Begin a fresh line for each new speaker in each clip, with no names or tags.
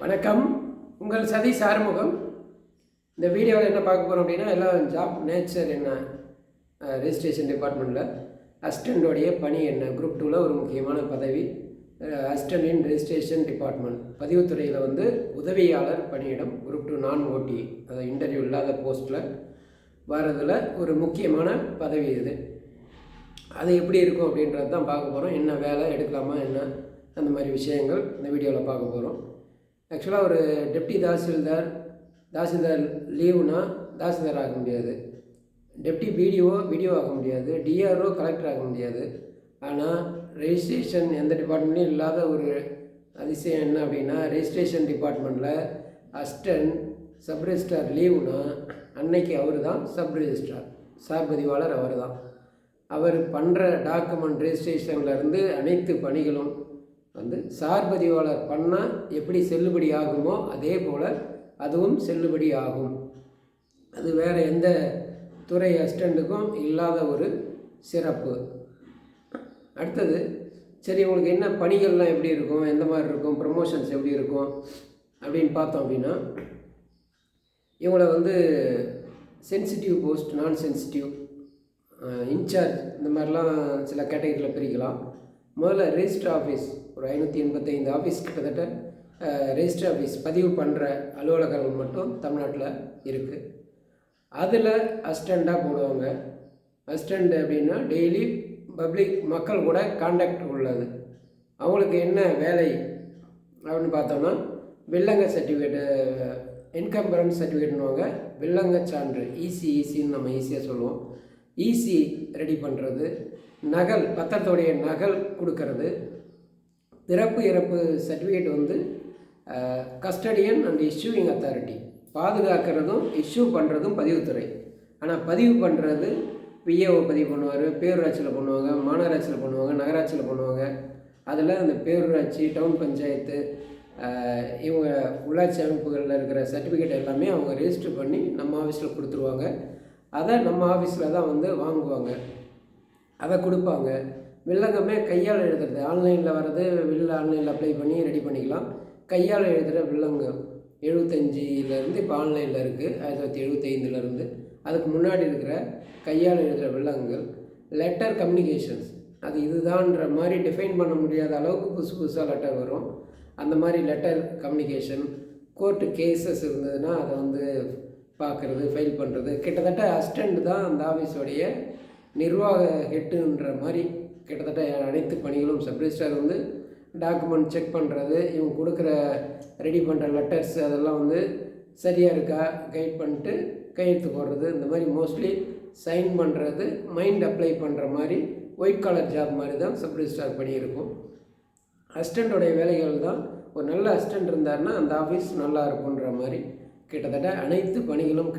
வணக்கம். உங்கள் சதீஷ் ஆறுமுகம். இந்த வீடியோவில் என்ன பார்க்க போகிறோம் அப்படின்னா, எல்லாம் ஜாப் நேச்சர் என்ன, ரெஜிஸ்ட்ரேஷன் டிபார்ட்மெண்ட்டில் அசிஸ்டண்ட்டோடைய பணி என்ன, குரூப் 2ல் ஒரு முக்கியமான பதவி, அசிஸ்டன்ட் இன் ரெஜிஸ்ட்ரேஷன் டிபார்ட்மெண்ட், பதிவுத்துறையில் வந்து உதவியாளர் பணியிடம், குரூப் 2 நான் ஓடி, அது இன்டர்வியூ இல்லாத போஸ்ட்டில் வரதில் ஒரு முக்கியமான பதவி இது. அது எப்படி இருக்கும் அப்படின்றது தான் பார்க்க போகிறோம். என்ன வேலை எடுக்கலாமா என்ன, அந்த மாதிரி விஷயங்கள் இந்த வீடியோவில் பார்க்க போகிறோம். ஆக்சுவலாக ஒரு டெப்டி தாசில்தார் லீவுனா தாசில்தார் ஆக முடியாது, டெப்டி பிடிஓ ஆக முடியாது, டிஆர்ஓ கலெக்டர் ஆக முடியாது. ஆனால் ரெஜிஸ்ட்ரேஷன் எந்த டிபார்ட்மெண்ட்லையும் இல்லாத ஒரு அதிசயம் என்ன அப்படின்னா, ரெஜிஸ்ட்ரேஷன் டிபார்ட்மெண்ட்டில் அசிஸ்டன்ட் சப் ரெஜிஸ்ட்ரார் லீவுனா அன்னைக்கு அவர் தான் சப் ரெஜிஸ்ட்ரார், சார் பதிவாளர் அவர் தான். அவர் பண்ணுற டாக்குமெண்ட் ரெஜிஸ்ட்ரேஷன்லேருந்து அனைத்து பணிகளும் வந்து சார் பதிவாளர் பண்ணால் எப்படி செல்லுபடி ஆகுமோ அதே போல் அதுவும் செல்லுபடி ஆகும். அது வேறு எந்த துறை அசிஸ்டண்ட்டுக்கும் இல்லாத ஒரு சிறப்பு. அடுத்தது, சரி உங்களுக்கு என்ன பணிகள்லாம் எப்படி இருக்கும், எந்த மாதிரி இருக்கும், ப்ரமோஷன்ஸ் எப்படி இருக்கும் அப்படின்னு பார்த்தோம் அப்படின்னா, இவங்களை வந்து சென்சிட்டிவ் போஸ்ட், நான் சென்சிட்டிவ், இன்சார்ஜ், இந்த மாதிரிலாம் சில கேட்டகரியில் பிரிக்கலாம். முதல்ல ரெஜிஸ்டர் ஆஃபீஸ், ஒரு 585 ஆஃபீஸ் கிட்டத்தட்ட ரெஜிஸ்டர் ஆஃபீஸ் பதிவு பண்ணுற அலுவலகங்கள் மட்டும் தமிழ்நாட்டில் இருக்குது. அதில் அசிஸ்டண்ட்டாக போடுவாங்க. அசிஸ்டண்ட் அப்படின்னா டெய்லி பப்ளிக் மக்கள் கூட கான்டாக்ட் உள்ளது. அவங்களுக்கு என்ன வேலை அப்படின்னு பார்த்தோன்னா, வில்லங்க சர்டிஃபிகேட்டு, இன்கம்பரன்ஸ் சர்டிஃபிகேட்னுவாங்க, வில்லங்க சான்று, ஈசின்னு நம்ம ஈஸியாக சொல்லுவோம். ஈசி ரெடி பண்ணுறது, நகல், பத்திரத்தோடைய நகல் கொடுக்கறது, பிறப்பு இறப்பு சர்டிஃபிகேட் வந்து கஸ்டடியன் அண்ட் இஷ்யூவிங் அத்தாரிட்டி, பாதுகாக்கிறதும் இஷ்யூ பண்ணுறதும் பதிவுத்துறை. ஆனால் பதிவு பண்ணுறது விஏஓ பதிவு பண்ணுவார், பேரூராட்சியில் பண்ணுவாங்க, மாநகராட்சியில் பண்ணுவாங்க, நகராட்சியில் பண்ணுவாங்க. அதில் அந்த பேரூராட்சி, டவுன் பஞ்சாயத்து, இவங்க உள்ளாட்சி அமைப்புகளில் இருக்கிற சர்டிஃபிகேட் எல்லாமே அவங்க ரெஜிஸ்டர் பண்ணி நம்ம ஆஃபீஸில் கொடுத்துருவாங்க. அதை நம்ம ஆஃபீஸில் தான் வந்து வாங்குவாங்க, அதை கொடுப்பாங்க. வில்லங்கமே கையால் எழுதுறது, ஆன்லைனில் வர்றது, ஆன்லைனில் அப்ளை பண்ணி ரெடி பண்ணிக்கலாம். கையால் எழுதுகிற வில்லங்கம் 75லேருந்து இப்போ ஆன்லைனில் இருக்குது, 1975லேருந்து. அதுக்கு முன்னாடி இருக்கிற கையால் எழுதுகிற வில்லங்கங்கள். லெட்டர் கம்யூனிகேஷன்ஸ், அது இதுதான்ற மாதிரி டிஃபைன் பண்ண முடியாத அளவுக்கு புதுசாக லெட்டர் வரும். அந்த மாதிரி லெட்டர் கம்யூனிகேஷன். கோர்ட்டு கேசஸ் இருந்ததுன்னா அதை வந்து பார்க்குறது, ஃபைல் பண்ணுறது. கிட்டத்தட்ட அசிஸ்டண்ட் தான் அந்த ஆஃபீஸோடைய நிர்வாக ஹெட்டுன்ற மாதிரி கிட்டத்தட்ட அனைத்து பணிகளும். சப் ரெஜிஸ்ட்ரார் வந்து டாக்குமெண்ட் செக் பண்ணுறது, இவங்க கொடுக்குற ரெடி பண்ணுற லெட்டர்ஸ் அதெல்லாம் வந்து சரியாக இருக்கா கைட் பண்ணிட்டு கையெழுத்து போடுறது, இந்த மாதிரி மோஸ்ட்லி சைன் பண்ணுறது, மைண்ட் அப்ளை பண்ணுற மாதிரி ஒயிட் காலர் ஜாப் மாதிரி தான் சப் ரெஜிஸ்ட்ரார் பணி இருக்கும். அசிஸ்டண்ட்டோடைய வேலைகள் தான், ஒரு நல்ல அசிஸ்டண்ட் இருந்தார்னா அந்த ஆஃபீஸ் நல்லா இருக்குன்ற மாதிரி கிட்டத்தட்ட அனைத்து பணிகளும்,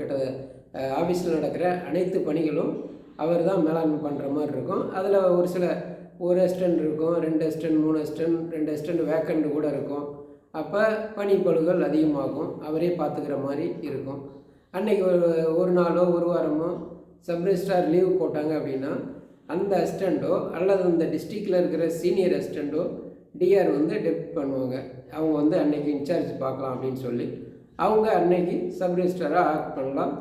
ஆஃபீஸில் நடக்கிற அனைத்து பணிகளும் அவர் தான் மேலாண்மை பண்ணுற மாதிரி இருக்கும். அதில் ஒரு அசிஸ்டண்ட் இருக்கும், 2 அசிஸ்டண்ட், 3 அசிஸ்டண்ட், 2 அசிஸ்டண்ட் வேக்கண்ட் கூட இருக்கும். அப்போ பணிப்பளுகள் அதிகமாகும், அவரே பார்த்துக்கிற மாதிரி இருக்கும். அன்றைக்கி ஒரு நாளோ ஒரு வாரமோ சப் ரெஜிஸ்ட்ரார் லீவு போட்டாங்க அப்படின்னா, அந்த அசிஸ்டண்ட்டோ அல்லது அந்த டிஸ்ட்ரிக்டில் இருக்கிற சீனியர் அசிஸ்டண்ட்டோ டிஆர் வந்து டெப்ட் பண்ணுவாங்க. அவங்க வந்து அன்றைக்கி இன்சார்ஜ் பார்க்கலாம் அப்படின்னு சொல்லி அவங்க அன்னைக்கு சப் ரெஜிஸ்ட்ராராக ஆக்ட் பண்ணலாம்.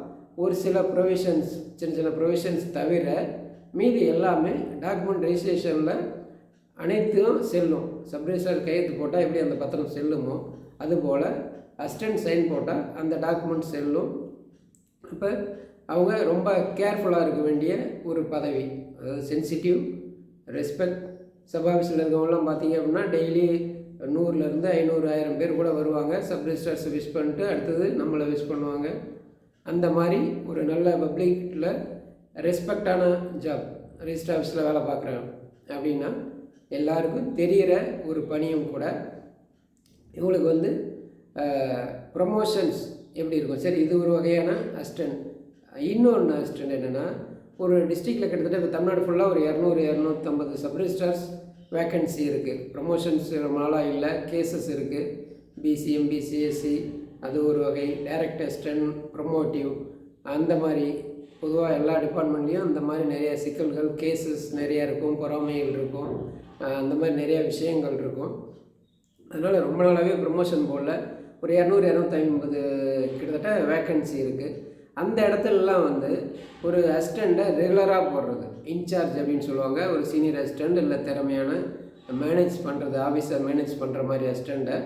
ஒரு சில ப்ரொவிஷன்ஸ், சின்ன ப்ரொவிஷன்ஸ் தவிர மீதி எல்லாமே டாக்குமெண்ட் ரெஜிஸ்ட்ரேஷனில் அனைத்தும் செல்லும். சப் ரெஜிஸ்ட்ரார் கையெழுத்து போட்டால் எப்படி அந்த பத்திரம் செல்லுமோ அதுபோல் அசிஸ்டன்ட் சைன் போட்டால் அந்த டாக்குமெண்ட் செல்லும். இப்போ அவங்க ரொம்ப கேர்ஃபுல்லாக இருக்க வேண்டிய ஒரு பதவி, அதாவது சென்சிட்டிவ், ரெஸ்பெக்ட். சப் ஆஃபீஸில் இருக்கவங்களாம் பார்த்தீங்க அப்படின்னா டெய்லி 100லேருந்து 500, 1000 பேர் கூட வருவாங்க. சப் ரெஜிஸ்ட்ரார்ஸை விஷ் பண்ணிட்டு அடுத்தது நம்மளை விஷ் பண்ணுவாங்க. அந்த மாதிரி ஒரு நல்ல பப்ளிக்கில் ரெஸ்பெக்டான ஜாப் ரெஜிஸ்டர் ஆஃபீஸில் வேலை பார்க்குறாங்க அப்படின்னா எல்லாருக்கும் தெரிகிற ஒரு பணியும் கூட. இவங்களுக்கு வந்து ப்ரமோஷன்ஸ் எப்படி இருக்கும், சரி இது ஒரு வகையான அசிஸ்டண்ட். இன்னொன்று அசிஸ்டண்ட் என்னென்னா, ஒரு டிஸ்ட்ரிக்டில் கிட்டத்தட்ட இப்போ தமிழ்நாடு ஃபுல்லாக ஒரு 200-250 சப் ரெஜிஸ்ட்ரார்ஸ் வேக்கன்சி இருக்குது. ப்ரமோஷன்ஸ் ரொம்ப நாளாக இல்லை, கேசஸ் இருக்குது. பிசி, எம்பிசி, எஸ்சி, அது ஒரு வகை. டைரக்ட் அசிஸ்டன்ட், ப்ரமோட்டிவ், அந்த மாதிரி பொதுவாக எல்லா டிபார்ட்மெண்ட்லேயும் அந்த மாதிரி நிறைய சிக்கல்கள், கேசஸ் நிறையா இருக்கும், பொறாமைகள் இருக்கும், அந்த மாதிரி நிறையா விஷயங்கள் இருக்கும். அதனால் ரொம்ப நாளாகவே ப்ரமோஷன் போடல. ஒரு 200-250 கிட்டத்தட்ட வேக்கன்சி இருக்குது. அந்த இடத்துலலாம் வந்து ஒரு அசிஸ்டண்ட்டை ரெகுலராக போடுறது, இன்சார்ஜ் அப்படின்னு சொல்லுவாங்க. ஒரு சீனியர் அசிஸ்டண்ட் இல்லை திறமையான மேனேஜ் பண்ணுறது, ஆஃபீஸை மேனேஜ் பண்ணுற மாதிரி அசிஸ்டண்ட்டை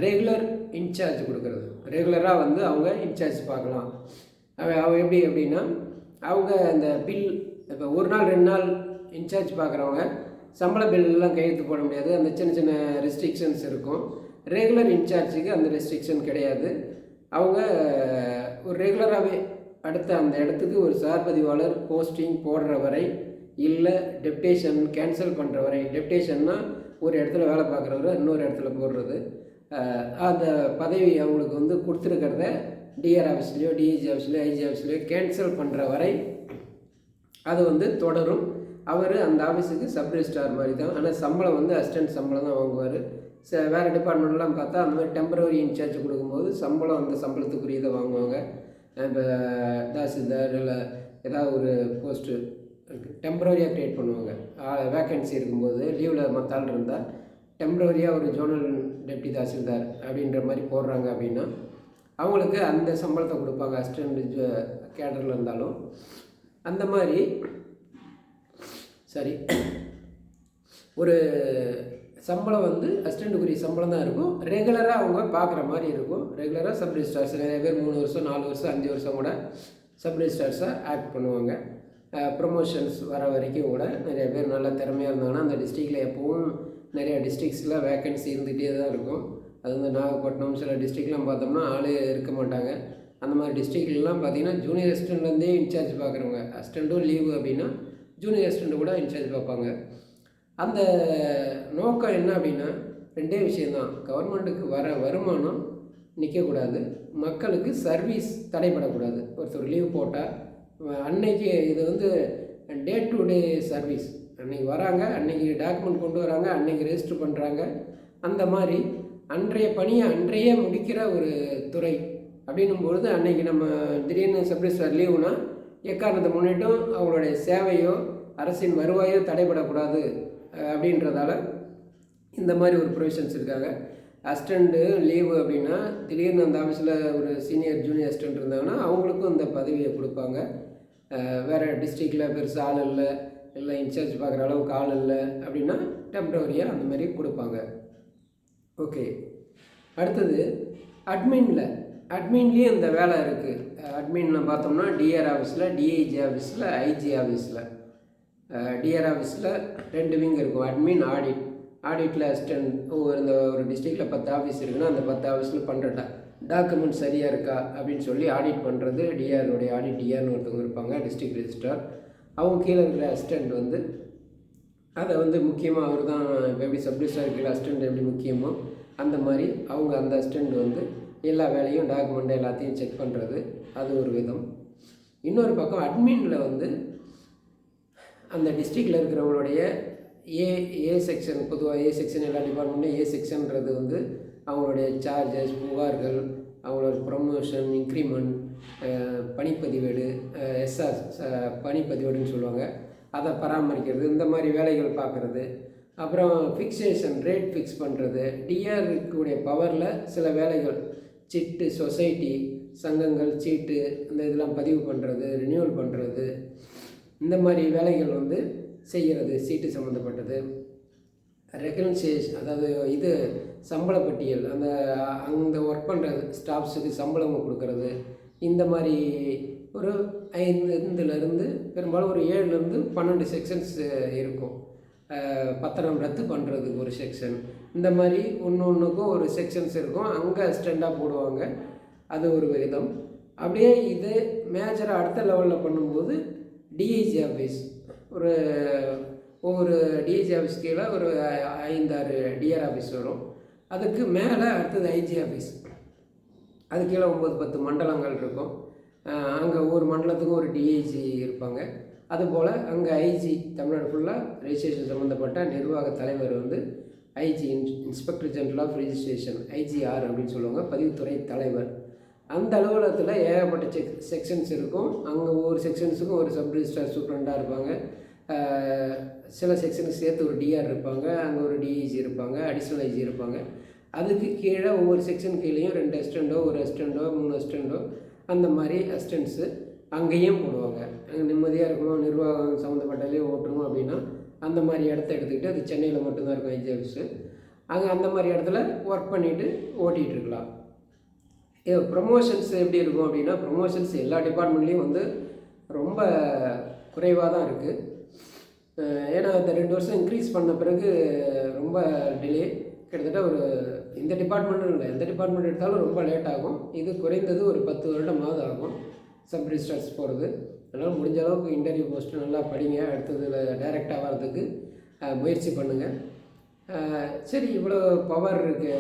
ரெகுலர் இன்சார்ஜ் கொடுக்குறது. ரெகுலராக வந்து அவங்க இன்சார்ஜ் பார்க்கலாம். அவங்க எப்படி அப்படின்னா, அவங்க அந்த பில் இப்போ ஒரு நாள் 2 நாள் இன்சார்ஜ் பார்க்குறவங்க சம்பள பில்லாம் கையெழுத்து போட முடியாது. அந்த சின்ன சின்ன ரெஸ்ட்ரிக்ஷன்ஸ் இருக்கும். ரெகுலர் இன்சார்ஜுக்கு அந்த ரெஸ்ட்ரிக்ஷன் கிடையாது. அவங்க ஒரு ரெகுலராகவே அடுத்த அந்த இடத்துக்கு ஒரு சார்பதிவாளர் போஸ்டிங் போடுற வரை, இல்லை டெப்டேஷன் கேன்சல் பண்ணுற வரை. டெப்டேஷன்னா ஒரு இடத்துல வேலை பார்க்குறவர் இன்னொரு இடத்துல போடுறது. அந்த பதவி அவங்களுக்கு வந்து கொடுத்துருக்கிறத டிஆர் ஆஃபீஸ்லேயோ டிஐஜி ஆஃபீஸ்லேயோ ஐஜி ஆஃபீஸ்லேயோ கேன்சல் பண்ணுற வரை அது வந்து தொடரும். அவர் அந்த ஆஃபீஸுக்கு சப் ரெஜிஸ்ட்ரார் மாதிரி தான். ஆனால் சம்பளம் வந்து அசிஸ்டன்ட் சம்பளம் தான் வாங்குவார். வேறு டிபார்ட்மெண்ட்லாம் பார்த்தா அந்த மாதிரி டெம்பரவரி இன்சார்ஜ் கொடுக்கும்போது சம்பளம் அந்த சம்பளத்துக்குரியதை வாங்குவாங்க. இப்போ தாசில்தார் இல்லை ஏதாவது ஒரு போஸ்ட்டு டெம்பரரியாக க்ரியேட் பண்ணுவாங்க. வேக்கன்சி இருக்கும்போது லீவில் மற்ற ஆள் இருந்தால் டெம்பரரியாக ஒரு ஜோனல் டெப்டி தாசில்தார் அப்படின்ற மாதிரி போடுறாங்க அப்படின்னா அவங்களுக்கு அந்த சம்பளத்தை கொடுப்பாங்க. அசிஸ்டண்ட் கேடரில் இருந்தாலும் அந்த மாதிரி சரி ஒரு சம்பளம் வந்து அசிஸ்டண்ட்டுக்குரிய சம்பளம் தான் இருக்கும். ரெகுலராக அவங்க பார்க்குற மாதிரி இருக்கும். ரெகுலராக சப் ரெஜிஸ்ட்ரார்ஸ் நிறைய பேர் 3 வருஷம் 4 வருஷம் 5 வருஷம் கூட சப் ரெஜிஸ்ட்ரார்ஸாக ஆக்ட் பண்ணுவாங்க. ப்ரொமோஷன்ஸ் வர வரைக்கும் கூட நிறைய பேர் நல்ல திறமையாக இருந்தாங்கன்னா அந்த டிஸ்ட்ரிக்டில் எப்போவும் நிறையா டிஸ்ட்ரிக்ஸில் வேக்கன்சி இருந்துகிட்டே தான் இருக்கும். அது வந்து நாகப்பட்டினம் சில டிஸ்ட்ரிக்ட்லாம் பார்த்தோம்னா ஆளே இருக்க மாட்டாங்க. அந்த மாதிரி டிஸ்ட்ரிக்ட்லாம் பார்த்திங்கன்னா ஜூனியர் அசிஸ்டண்ட்லேருந்தே இன்சார்ஜ் பார்க்குறவங்க, அசிஸ்டண்ட்டும் லீவு அப்படின்னா ஜூனியர் அசிஸ்டண்ட்டு கூட இன்சார்ஜ் பார்ப்பாங்க. அந்த நோக்கம் என்ன அப்படின்னா 2 விஷயந்தான். கவர்மெண்ட்டுக்கு வர வருமானம் நிற்கக்கூடாது, மக்களுக்கு சர்வீஸ் தடைப்படக்கூடாது. ஒருத்தர் லீவ் போட்டால் அன்னைக்கு இது வந்து டே டு டே சர்வீஸ். அன்றைக்கி வராங்க, அன்றைக்கி டாக்குமெண்ட் கொண்டு வராங்க, அன்றைக்கி ரெஜிஸ்டர் பண்ணுறாங்க. அந்த மாதிரி அன்றைய பணியை அன்றைய முடிக்கிற ஒரு துறை அப்படின்னும்பொழுது அன்றைக்கி நம்ம திடீர்னு சப் ரெஜிஸ்ட்ரார் லீவுனா எக்காரணத்தை முன்னிட்டும் அவங்களுடைய சேவையோ அரசின் வருவாயோ தடைபடக்கூடாது அப்படின்றதால இந்த மாதிரி ஒரு ப்ரொவிஷன்ஸ் இருக்காங்க. அசிஸ்டண்ட்டு லீவு அப்படின்னா திடீர்னு அந்த ஆஃபீஸில் ஒரு சீனியர் ஜூனியர் அசிஸ்டண்ட் இருந்தாங்கன்னா அவங்களுக்கும் இந்த பதவியை கொடுப்பாங்க. வேறு டிஸ்ட்ரிக்டில் பெருசாக ஆள் இல்லை இன்சார்ஜ் பார்க்குற அளவுக்கு ஆள் இல்லை அப்படின்னா டெம்ப்ரவரியாக அந்த மாதிரி கொடுப்பாங்க. ஓகே, அடுத்தது அட்மின்லேயும் இந்த வேலை இருக்குது. அட்மினில் பார்த்தோம்னா டிஆர் ஆஃபீஸில், டிஐஜி ஆஃபீஸில், ஐஜி ஆஃபீஸில். டிஆர் ஆஃபீஸில் 2 விங் இருக்கும், அட்மின், ஆடிட்டில் அசிஸ்டன்ட். இந்த ஒரு டிஸ்ட்ரிக்டில் 10 ஆஃபீஸ் இருக்குன்னா அந்த 10 ஆஃபீஸில் பண்ணுற டாக்குமெண்ட் சரியாக இருக்கா அப்படின்னு சொல்லி ஆடிட் பண்ணுறது டிஆருடைய ஆடிட். டிஆர்னு ஒருத்தவங்க இருப்பாங்க, டிஸ்ட்ரிக்ட் ரெஜிஸ்ட்ரார். அவங்க கீழே இருக்கிற அசிஸ்டண்ட் வந்து அதை வந்து முக்கியமாக அவர் தான். இப்போ எப்படி சப் ரெஜிஸ்ட்ரார் இருக்கிற அசிஸ்டண்ட் எப்படி முக்கியமோ அந்த மாதிரி அவங்க அந்த அசிஸ்டண்ட் வந்து எல்லா வேலையும் டாக்குமெண்ட் எல்லாத்தையும் செக் பண்ணுறது, அது ஒரு விதம். இன்னொரு பக்கம் அட்மினில் வந்து அந்த டிஸ்ட்ரிக்டில் இருக்கிறவங்களுடைய ஏ செக்ஷன், பொதுவாக ஏ செக்ஷன் எல்லா டிபார்ட்மெண்ட்டும் ஏ செக்ஷன்றது வந்து அவங்களுடைய சார்ஜஸ், புகார்கள், அவங்களோட ப்ரொமோஷன், இன்க்ரிமெண்ட், பணிப்பதிவேடு, எஸ்ஆர் பணிப்பதிவேடுன்னு சொல்லுவாங்க, அதை பராமரிக்கிறது, இந்த மாதிரி வேலைகள் பார்க்குறது. அப்புறம் ஃபிக்ஸேஷன் ரேட் ஃபிக்ஸ் பண்ணுறது. டிஆருக்குடைய பவரில் சில வேலைகள், சிட்டு, சொசைட்டி, சங்கங்கள், சீட்டு, இந்த இதெல்லாம் பதிவு பண்ணுறது, ரினியூவல் பண்ணுறது, இந்த மாதிரி வேலைகள் வந்து செய்கிறது. சீட்டு சம்மந்தப்பட்டது. ரெகன்சியேஷன், அதாவது இது சம்பள பட்டியல், அந்த ஒர்க் பண்ணுற ஸ்டாஃப்ஸுக்கு சம்பளம் கொடுக்கறது. இந்த மாதிரி ஒரு 5 பெரும்பாலும் ஒரு 7-12 செக்ஷன்ஸ் இருக்கும். பத்திரம் ரத்து பண்ணுறதுக்கு ஒரு செக்ஷன், இந்த மாதிரி ஒன்றுக்கும் ஒரு செக்ஷன்ஸ் இருக்கும். அங்கே அசிஸ்டண்ட்டாக போடுவாங்க, அது ஒரு விதம். அப்படியே இது மேஜராக அடுத்த லெவலில் பண்ணும்போது டிஐஜி ஆஃபீஸ், ஒவ்வொரு டிஐஜி ஆஃபீஸ் கீழே ஒரு 5-6 டிஆர் ஆஃபீஸ் வரும். அதுக்கு மேலே அடுத்தது ஐஜி ஆஃபீஸ், அது கீழே 9-10 மண்டலங்கள் இருக்கும். அங்கே ஒவ்வொரு மண்டலத்துக்கும் ஒரு டிஐஜி இருப்பாங்க. அதுபோல் அங்கே ஐஜி, தமிழ்நாடு ஃபுல்லாக ரெஜிஸ்ட்ரேஷன் சம்மந்தப்பட்ட நிர்வாக தலைவர் வந்து IG, inspector general of registration, IGR அப்படின்னு சொல்லுவாங்க, பதிவுத்துறை தலைவர். அந்த அலுவலகத்தில் ஏகப்பட்ட செக்ஷன்ஸ் இருக்கும். அங்கே ஒவ்வொரு செக்ஷன்ஸுக்கும் ஒரு சப் ரெஜிஸ்ட்ரார் சூப்பரண்டாக இருப்பாங்க. சில செக்ஷனுக்கு சேர்த்து ஒரு டிஆர் இருப்பாங்க, அங்கே ஒரு டிஐஜி இருப்பாங்க, அடிஷ்னல் ஐஜி இருப்பாங்க. அதுக்கு கீழே ஒவ்வொரு செக்ஷன் கீழேயும் 2 அசிஸ்டண்ட்டோ, 1 அசிஸ்டண்ட்டோ, 3 அசிஸ்டண்ட்டோ அந்த மாதிரி அசிஸ்டண்ட்ஸு அங்கேயும் போடுவாங்க. அங்கே நிம்மதியாக இருக்கணும், நிர்வாகம் சம்மந்தப்பட்டாலே ஓட்டணும் அப்படின்னா அந்த மாதிரி இடத்த எடுத்துக்கிட்டு, அது சென்னையில் மட்டும்தான் இருக்கும் ஐஜி ஆஃபீஸு. அங்கே அந்த மாதிரி இடத்துல ஒர்க் பண்ணிவிட்டு ஓட்டிகிட்டு இருக்கலாம். ப்ரொமோஷன்ஸ் எப்படி இருக்கும் அப்படின்னா, ப்ரொமோஷன்ஸ் எல்லா டிபார்ட்மெண்ட்லேயும் வந்து ரொம்ப குறைவாக தான் இருக்குது. ஏன்னா இந்த 2 வருஷம் இன்க்ரீஸ் பண்ண பிறகு ரொம்ப டிலே. கிட்டத்தட்ட ஒரு இந்த டிபார்ட்மெண்ட்டும் இல்லை, எந்த டிபார்ட்மெண்ட் எடுத்தாலும் ரொம்ப லேட் ஆகும். இது குறைந்தது ஒரு 10 வருடமாவது ஆகும் சப் ரிஜிஸ்ட்ரார்ஸ் போகிறது. அதனால் முடிஞ்ச அளவுக்கு இன்டர்வியூ போஸ்ட்டு நல்லா படிங்க, அடுத்ததில் டைரக்ட் ஆகிறதுக்கு முயற்சி பண்ணுங்கள். சரி, இவ்வளோ பவர் இருக்குது.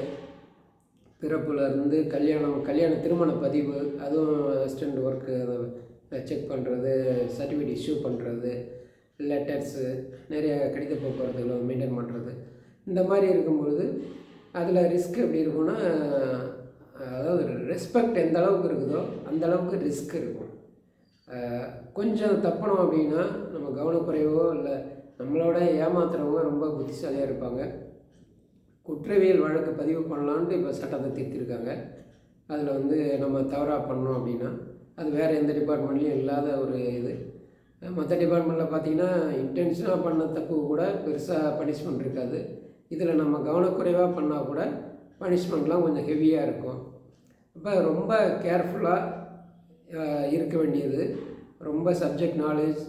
பிறப்புலேருந்து கல்யாண திருமண பதிவு, அதுவும் அசிஸ்டண்ட் ஒர்க்கு செக் பண்ணுறது, சர்டிஃபிகேட் இஷ்யூ பண்ணுறது, லெட்டர்ஸு, நிறைய கடித போக்குவரத்துகளை மெயின்டைன் பண்ணுறது, இந்த மாதிரி இருக்கும்பொழுது அதில் ரிஸ்க் எப்படி இருக்குன்னா, அதாவது ரெஸ்பெக்ட் எந்த அளவுக்கு இருக்குதோ அந்த அளவுக்கு ரிஸ்க் இருக்கும். கொஞ்சம் தப்பணும் அப்படின்னா நம்ம கவனக்குறைவோ இல்லை நம்மளோட ஏமாத்துறவங்க ரொம்ப புத்திசாலியாக இருப்பாங்க. குற்றவியல் வழக்கு பதிவு பண்ணலான்ட்டு இப்போ சட்டத்தை திருத்திருக்காங்க. அதில் வந்து நம்ம தவறாக பண்ணோம் அப்படின்னா அது வேறு எந்த டிபார்ட்மெண்ட்லேயும் இல்லாத ஒரு இது. மற்ற டிபார்ட்மெண்ட்டில் பார்த்திங்கன்னா இன்டென்ஷனாக பண்ண தப்பு கூட பெருசாக பனிஷ்மெண்ட் இருக்காது. இதில் நம்ம கவனக்குறைவாக பண்ணால் கூட பனிஷ்மெண்ட்லாம் கொஞ்சம் ஹெவியாக இருக்கும். அப்போ ரொம்ப கேர்ஃபுல்லாக இருக்க வேண்டியது. ரொம்ப சப்ஜெக்ட் நாலேஜ்,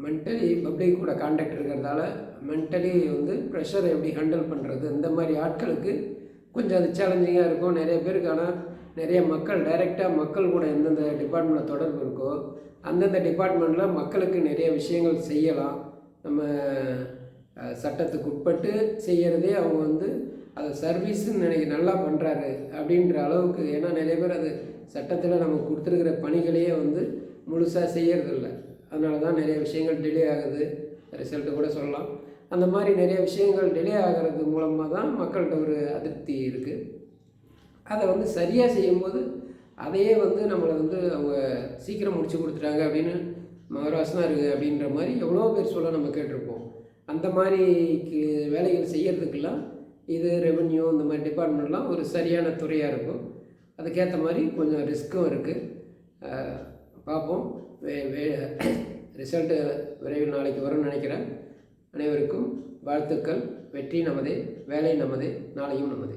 மென்டலி பப்ளிக் கூட கான்டாக்ட் இருக்கிறதால மென்டலி வந்து ப்ரெஷரை எப்படி ஹேண்டில் பண்ணுறது, இந்த மாதிரி ஆட்களுக்கு கொஞ்சம் அது சேலஞ்சிங்காக இருக்கும். நிறைய பேருக்கு ஆனால் நிறைய மக்கள் டைரெக்டாக மக்கள் கூட எந்தெந்த டிபார்ட்மெண்ட்டில் தொடர்பு இருக்கோ அந்தந்த டிபார்ட்மெண்ட்டில் மக்களுக்கு நிறைய விஷயங்கள் செய்யலாம். நம்ம சட்டத்துக்கு உட்பட்டு செய்கிறதே அவங்க வந்து அதை சர்வீஸுன்னு நல்லா பண்ணுறாரு அப்படின்ற அளவுக்கு. ஏன்னா நிறைய பேர் அது சட்டத்தில் நம்ம கொடுத்துருக்கிற பணிகளையே வந்து முழுசாக செய்யறதில்ல. அதனால தான் நிறைய விஷயங்கள் டிலே ஆகுது. ரிசல்ட்டு கூட சொல்லலாம். அந்த மாதிரி நிறைய விஷயங்கள் டிலே ஆகிறது மூலமாக தான் மக்கள்கிட்ட ஒரு அதிருப்தி இருக்குது. அதை வந்து சரியாக செய்யும்போது அதையே வந்து நம்மளை வந்து அவங்க சீக்கிரம் முடிச்சு கொடுத்துட்டாங்க அப்படின்னு மகராசனாக இருக்குது அப்படின்ற மாதிரி எவ்வளோ பேர் சொல்ல நம்ம கேட்டிருப்போம். அந்த மாதிரி வேலைகள் செய்கிறதுக்கெல்லாம் இது ரெவென்யூ இந்த மாதிரி டிபார்ட்மெண்ட்லாம் ஒரு சரியான துறையாக இருக்கும். அதுக்கேற்ற மாதிரி கொஞ்சம் ரிஸ்க்கும் இருக்குது. பார்ப்போம். ரிசல்ட்டு விரைவில் நாளைக்கு வரும்னு நினைக்கிறேன். அனைவருக்கும் வாழ்த்துக்கள். வெற்றி நமதே, வேலை நமதே, நாளையும் நமதே.